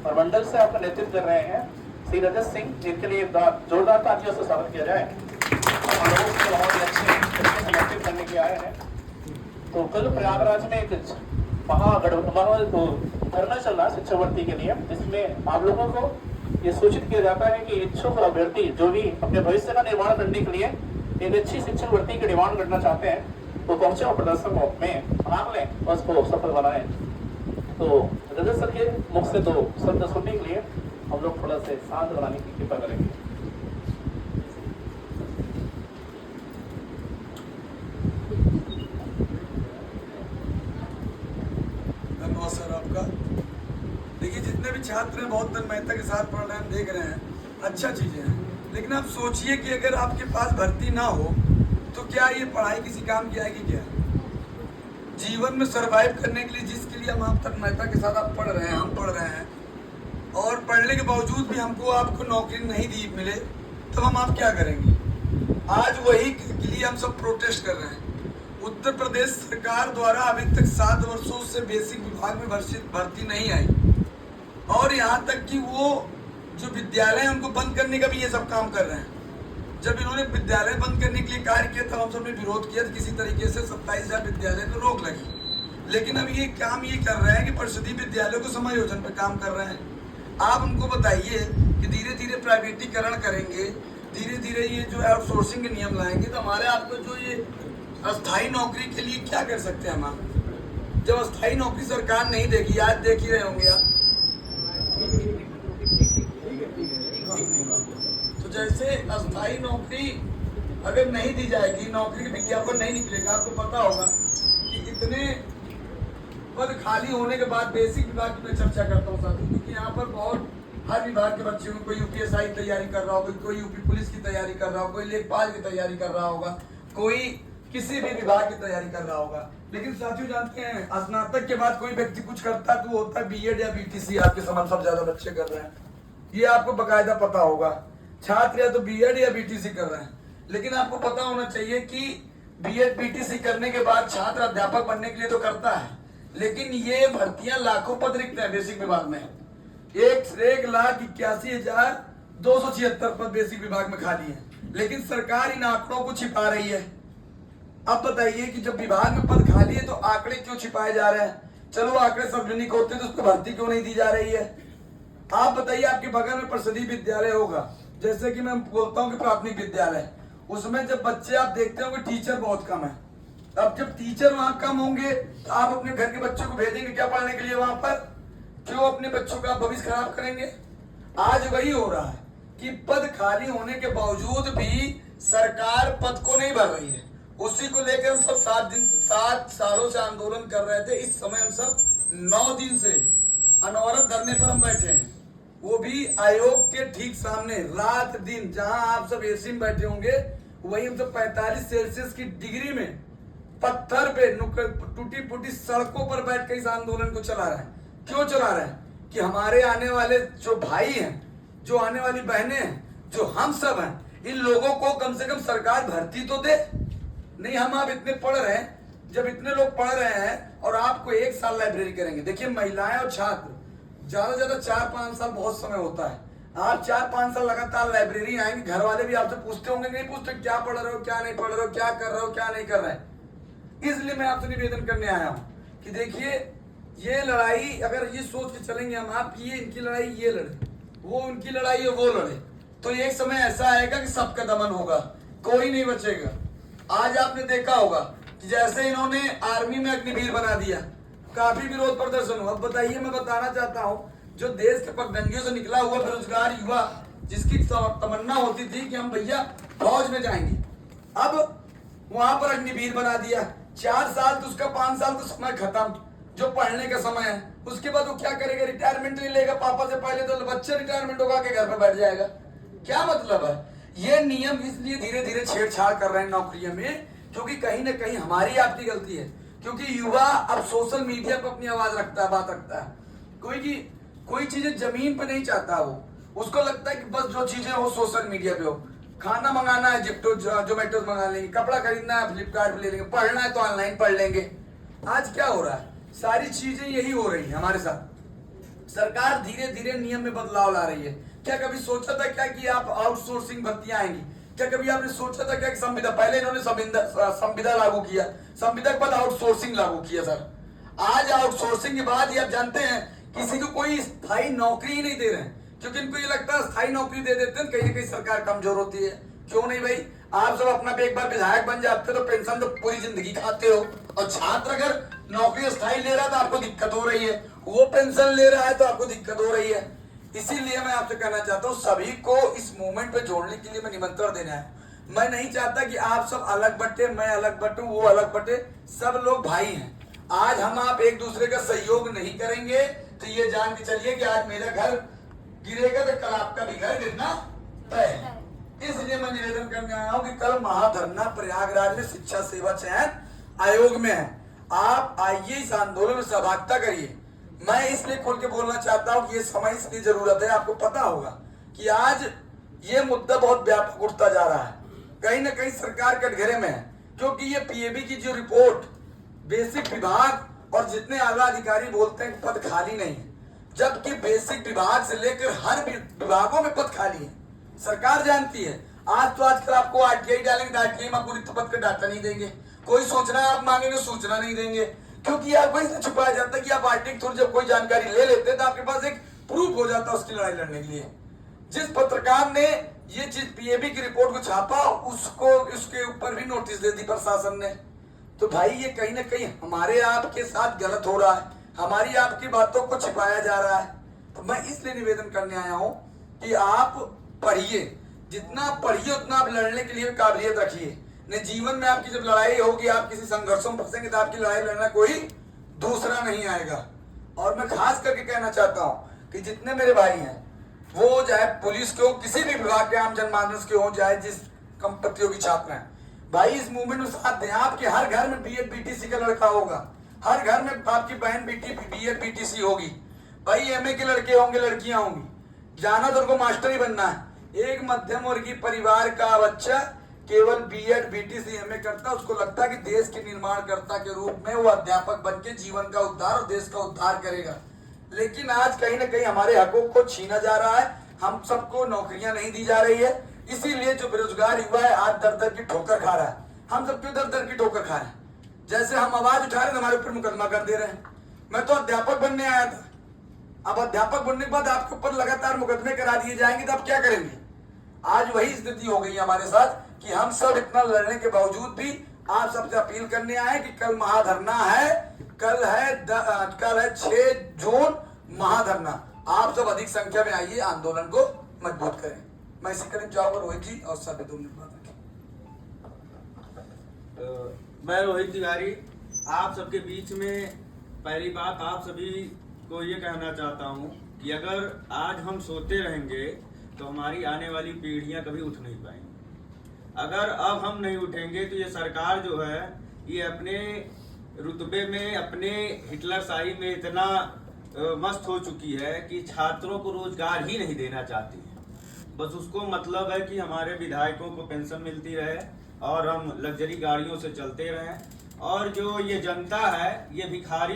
और मंडल से आपका नेतृत्व कर रहे हैं श्री रजत सिंह, जिनके लिए जोरदार तालियों से स्वागत किया जाए। हम लोग बहुत ही अच्छे तरीके से नेतृत्व करने के आए हैं। तो कल प्रयागराज में एक धरना चल रहा है शिक्षा भर्ती के लिए, जिसमें आप लोगों को ये सूचित किया जाता है कि इच्छुक अभ्यर्थी जो भी अपने भविष्य का निर्माण करने के लिए एक अच्छी शिक्षक भर्ती की डिमांड करना चाहते हैं, वो पहुंचे और प्रदर्शन में भाग लें और उसको सफल बनाएं। तो रजत सर के मुख से दो शब्द सुनने के लिए हम लोग थोड़ा से शांत बनाने की कृपा करेंगे। धन्यवाद सर आपका। देखिए, जितने भी छात्र हैं बहुत तन्मयता के साथ पढ़ रहे हैं, हम देख रहे हैं, अच्छा चीजें हैं। लेकिन आप सोचिए कि अगर आपके पास भर्ती ना हो तो क्या ये पढ़ाई किसी काम की आएगी? क्या जीवन में सरवाइव करने के लिए जिसके लिए हम आप तन्मयता के साथ आप पढ़ रहे हैं, हम पढ़ रहे हैं, और पढ़ने के बावजूद भी हमको आपको नौकरी नहीं दी मिले, तो हम आप क्या करेंगे? आज वही के लिए हम सब प्रोटेस्ट कर रहे हैं। उत्तर प्रदेश सरकार द्वारा अभी तक 7 वर्षों से बेसिक विभाग में भर्ती नहीं आई, और यहाँ तक कि वो जो विद्यालय है उनको बंद करने का भी ये सब काम कर रहे हैं। जब इन्होंने विद्यालय बंद करने के लिए कार्य किया तब हम सबने विरोध किया, तो किसी तरीके से 27,000 विद्यालय को रोक लगी। लेकिन अब ये काम ये कर रहे हैं कि परिषदीय विद्यालयों को समायोजन पर काम कर रहे हैं। आप उनको बताइए कि धीरे धीरे प्राइवेटीकरण करेंगे, धीरे धीरे ये जो आउटसोर्सिंग के नियम लाएंगे, तो हमारे आपको जो ये अस्थायी नौकरी के लिए क्या कर सकते हैं हम? जब अस्थायी नौकरी सरकार नहीं देगी, आज देख ही रहे होंगे आप, तो जैसे अस्थायी नौकरी अगर नहीं दी जाएगी, नौकरी का विज्ञापन नहीं निकलेगा, आपको पता होगा कि कितने पद खाली होने के बाद बेसिक विभाग की मैं चर्चा करता हूँ साथियों, क्योंकि यहाँ पर बहुत हर विभाग के बच्चे होंगे, कोई यूपीएसआई की तैयारी कर रहा होगा, कोई यूपी पुलिस की तैयारी कर रहा होगा, कोई लेखपाल की तैयारी कर रहा होगा, कोई किसी भी विभाग की तैयारी कर रहा होगा। लेकिन साथियों जानते हैं, स्नातक के बाद कोई व्यक्ति कुछ करता है तो वो होता है बीएड या बीटीसी। आपके समान सब ज्यादा बच्चे कर रहे हैं, ये आपको बकायदा पता होगा। छात्र या तो बीएड या बीटीसी कर रहे हैं, लेकिन आपको पता होना चाहिए कि बीएड बीटीसी करने के बाद छात्र अध्यापक बनने के लिए तो करता है, लेकिन ये भर्तियां लाखों पद रिक्त है बेसिक विभाग में। 1,81,276 पद बेसिक विभाग में खाली है, लेकिन सरकार इन आंकड़ों को छिपा रही है। अब बताइए कि जब विभाग में पद खाली है तो आंकड़े क्यों छिपाए जा रहे हैं? चलो आंकड़े सार्वजनिक होते तो उसको भर्ती क्यों नहीं दी जा रही है? आप बताइए, आपके बगल में परिषदीय विद्यालय होगा, जैसे कि मैं बोलता हूँ कि प्राथमिक विद्यालय, उसमें जब बच्चे आप देखते हो कि टीचर बहुत कम है। अब जब टीचर वहां कम होंगे तो आप अपने घर के बच्चों को भेजेंगे क्या पढ़ने के लिए वहां पर? क्यों अपने बच्चों का भविष्य खराब करेंगे? आज वही हो रहा है कि पद खाली होने के बावजूद भी सरकार पद को नहीं भर रही है। उसी को लेकर हम सब 7 सालों से आंदोलन कर रहे थे। इस समय हम सब 9 दिन से अनवरत धरने पर हम बैठे हैं, वो भी आयोग के ठीक सामने, रात दिन। जहां आप सब एसी में बैठे होंगे वही हम सब 45 सेल्सियस की डिग्री में पत्थर पे टूटी फूटी सड़कों पर बैठ कर इस आंदोलन को चला रहे हैं। क्यों चला रहे हैं? कि हमारे आने वाले जो भाई हैं, जो आने वाली बहनें हैं, जो हम सब हैं, इन लोगों को कम से कम सरकार भर्ती तो दे। नहीं, हम आप इतने पढ़ रहे हैं, जब इतने लोग पढ़ रहे हैं और आपको 1 साल लाइब्रेरी करेंगे। देखिए, महिलाएं और छात्र ज्यादा से ज्यादा 4-5 साल बहुत समय होता है। आप 4-5 साल लगातार लाइब्रेरी आएंगे, घर वाले भी आपसे पूछते होंगे, नहीं पूछते क्या पढ़ रहे हो, क्या नहीं पढ़ रहे हो, क्या कर रहे हो, क्या नहीं कर रहे हैं। इसलिए मैं आपसे निवेदन करने आया हूं कि देखिए, ये लड़ाई अगर ये सोच के चलेंगे हम आप, ये इनकी लड़ाई ये लड़े, वो उनकी लड़ाई है वो लड़े, तो एक समय ऐसा आएगा कि सबका दमन होगा, कोई नहीं बचेगा। आज आपने देखा होगा कि जैसे इन्होंने आर्मी में अग्निवीर बना दिया, काफी विरोध प्रदर्शन हुआ। अब बताइए, मैं बताना चाहता हूं, जो देश के पगडंडियों से निकला हुआ बेरोजगार युवा, जिसकी तमन्ना होती थी कि हम भैया फौज में जाएंगे, अब वहां पर अग्निवीर बना दिया। 4 साल तो उसका 5 साल तो समय खत्म, जो पढ़ने का समय है। उसके बाद वो क्या करेगा? रिटायरमेंट नहीं लेगा पापा से पहले, तो बच्चे रिटायरमेंट होगा के घर पर बैठ जाएगा। क्या मतलब है? ये नियम इसलिए धीरे धीरे छेड़छाड़ कर रहे हैं नौकरियों में, क्योंकि कहीं ना कहीं हमारी आपकी गलती है। क्योंकि युवा अब सोशल मीडिया पर अपनी आवाज रखता है, बात रखता है। कोई चीजें जमीन पे नहीं चाहता, वो उसको लगता है कि बस जो चीजें हो सोशल मीडिया पे हो। खाना मंगाना है जोमेटो मंगा लेंगे, कपड़ा खरीदना है फ्लिपकार्ट पे ले लेंगे, पढ़ना है तो ऑनलाइन पढ़ लेंगे। आज क्या हो रहा है? सारी चीजें यही हो रही है हमारे साथ। सरकार धीरे धीरे नियम में बदलाव ला रही है। क्या कभी सोचा था क्या कि आप आउटसोर्सिंग भर्तियां आएंगी? क्या कभी आपने सोचा था क्या कि संविदा, पहले इन्होंने संविदा लागू किया, संविदा के बाद आउटसोर्सिंग लागू किया सर। आज आउटसोर्सिंग के बाद ये आप जानते हैं किसी को कोई स्थायी नौकरी ही नहीं दे रहे हैं, क्योंकि इनको ये लगता है स्थायी नौकरी दे देते हैं कहीं ना कहीं सरकार कमजोर होती है। क्यों नहीं भाई, आप सब अपना एक बार विधायक बन जाते तो पेंशन तो पूरी जिंदगी खाते हो, और छात्र अगर नौकरी स्थायी ले रहा है तो आपको दिक्कत हो रही है, वो पेंशन ले रहा है तो आपको दिक्कत हो रही है। इसीलिए मैं आपसे कहना चाहता हूँ सभी को इस मूवमेंट पे जोड़ने के लिए मैं निमंत्रण देना है। मैं नहीं चाहता कि आप सब अलग बटे, मैं अलग बटूं, वो अलग बटे, सब लोग भाई हैं। आज हम आप एक दूसरे का सहयोग नहीं करेंगे तो ये जान के चलिए कि आज मेरा घर गिरेगा तो कल आपका भी घर गिरना तय है। इसलिए मैं निवेदन करने आया हूं कि कल महाधरना प्रयागराज में शिक्षा सेवा चयन आयोग में है, आप आइए, इस आंदोलन में सहभागिता करिए। मैं इसलिए खोल के बोलना चाहता हूं कि ये समय इसलिए जरूरत है, आपको पता होगा कि आज ये मुद्दा बहुत व्यापक उठता जा रहा है, कहीं ना कहीं सरकार कटघरे में है, क्योंकि ये पीएबी की जो रिपोर्ट, बेसिक विभाग और जितने आला अधिकारी बोलते हैं पद खाली नहीं है, जबकि बेसिक विभाग से लेकर हर विभागों में पद खाली है। सरकार जानती है। आज तो आजकल आपको आरटीआई डालेंगे, आरटीआई में आपको रिक्त पद का डाटा नहीं देंगे, कोई सूचना आप मांगेंगे सूचना नहीं देंगे, क्योंकि आपको इससे छुपाया जाता है कि आप आरटीआई के थ्रू जब कोई जानकारी ले लेते हैं तो आपके पास एक प्रूफ हो जाता है उसकी लड़ाई लड़ने के लिए। जिस पत्रकार ने ये चीज पीएबी की रिपोर्ट को छापा, उसको उसके ऊपर भी नोटिस दे दी प्रशासन ने। तो भाई ये कहीं ना कहीं हमारे आपके साथ गलत हो रहा है, हमारी आपकी बातों को छिपाया जा रहा है। तो मैं इसलिए निवेदन करने आया हूं कि आप पढ़िए, जितना आप पढ़िए उतना आप लड़ने के लिए काबिलियत रखिए। ने जीवन में आपकी जब लड़ाई होगी, आप किसी संघर्षों में फंसेंगे तो आपकी लड़ाई लड़ना कोई दूसरा नहीं आएगा। और मैं खास करके कहना चाहता हूं कि जितने मेरे भाई हैं, वो चाहे पुलिस के हो, किसी भी विभाग के, आम जनमानस के हो, चाहे जिस प्रतियोगी छात्र हैं, भाई इस मूवमेंट में साथ दें। आपके हर घर में बीएड बीटीसी का लड़का होगा, हर घर में आपकी बहन बेटी बीएड बीटीसी होगी, भाई एमए के लड़के होंगे, लड़कियां होंगी। जाना तो उनको मास्टर ही बनना है। एक मध्यम वर्गीय परिवार का बच्चा केवल बीएड बीटीसी एमए करता, उसको लगता है कि देश के निर्माणकर्ता के रूप में वो अध्यापक बन के जीवन का उद्धार और देश का उद्धार करेगा। लेकिन आज कहीं ना कहीं हमारे हकों को छीना जा रहा है, हम सबको नौकरियां नहीं दी जा रही है। इसीलिए जो बेरोजगार युवा है आज दर दर की ठोकर खा रहा है। हम सब क्यों दर दर की ठोकर खा रहे हैं? जैसे हम आवाज उठा रहे हैं हमारे ऊपर मुकदमा कर दे रहे हैं। मैं तो अध्यापक बनने आया था, अब अध्यापक बनने के बाद आपके ऊपर लगातार मुकदमे करा दिए जाएंगे तो आप क्या करेंगे? आज वही स्थिति हो गई है हमारे साथ कि हम सब इतना लड़ने के बावजूद भी आप सबसे अपील करने आए कि कल महाधरना है, कल है 6 जून महाधरना। आप सब अधिक संख्या में आइए, आंदोलन को मजबूत करें। मैं इसी करीब जाऊंगा रोहित जी और सभी 2 मिनट बात रखें। मैं रोहित तिवारी आप सबके बीच में पहली बात आप सभी को ये कहना चाहता हूँ कि अगर आज हम सोते रहेंगे तो हमारी आने वाली पीढ़ियां कभी उठ नहीं पाएंगी। अगर अब हम नहीं उठेंगे तो ये सरकार जो है ये अपने रुतबे में, अपने हिटलरशाही में इतना मस्त हो चुकी है कि छात्रों को रोजगार ही नहीं देना चाहती है। बस उसको मतलब है कि हमारे विधायकों को पेंशन मिलती रहे और हम लग्जरी गाड़ियों से चलते रहें, और जो ये जनता है ये भिखारी